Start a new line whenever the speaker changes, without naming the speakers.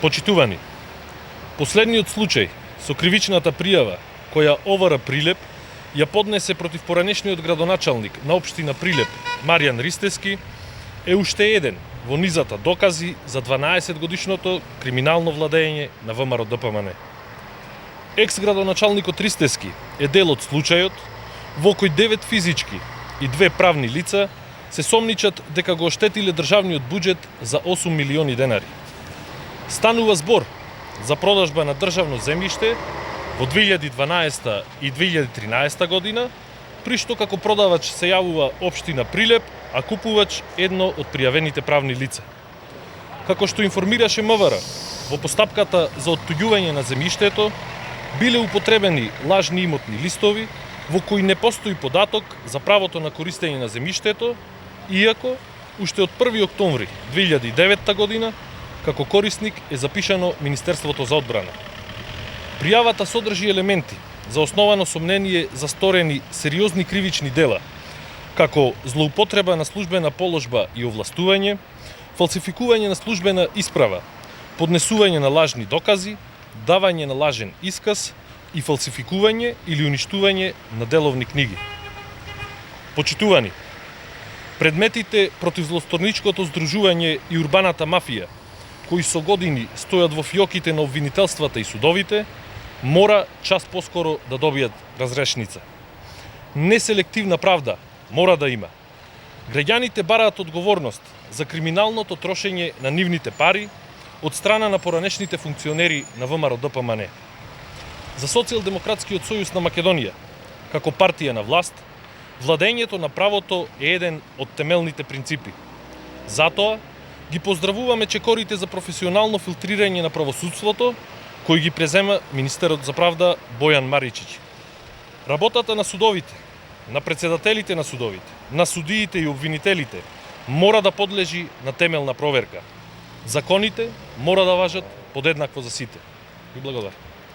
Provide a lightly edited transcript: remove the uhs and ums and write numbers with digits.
Почитувани, последниот случај со кривичната пријава која овара Прилеп ја поднесе против поранешниот градоначалник на општина Прилеп Маријан Ристевски е уште еден во низата докази за 12-годишното криминално владење на ВМРО ДПМН. Екс-градоначалникот Ристевски е дел од случајот во кој 9 физички и 2 правни лица се сомничат дека го оштетиле државниот буџет за 8 милиони денари. Станува збор за продажба на државно земјиште во 2012 и 2013 година, при што како продавач се јавува општина Прилеп, а купувач едно од пријавените правни лица. Како што информираше МВР, во постапката за оттуѓување на земјиштето биле употребени лажни имотни листови во кои не постои податок за правото на користење на земјиштето, иако уште од 1 октомври 2009 година како корисник е запишано Министерството за одбрана. Пријавата содржи елементи за основано сомнение за сторени сериозни кривични дела, како злоупотреба на службена положба и овластување, фалсификување на службена исправа, поднесување на лажни докази, давање на лажен исказ и фалсификување или уништување на деловни книги. Почитувани, предметите против злосторничкото здружување и урбаната мафија, кои со години стојат во фиоките на обвинителствата и судовите, мора час поскоро да добијат разрешница. Неселективна правда мора да има. Граѓаните бараат одговорност за криминалното трошење на нивните пари од страна на поранешните функционери на ВМРО ДПМН. За Социјалдемократскиот сојуз на Македонија, како партија на власт, владењето на правото е еден од темелните принципи. Затоа ги поздравуваме чекорите за професионално филтрирање на правосудството, кој ги презема министерот за правда Бојан Маричич. Работата на судовите, на председателите на судовите, на судиите и обвинителите мора да подлежи на темелна проверка. Законите мора да важат подеднакво за сите. Ви благодарам.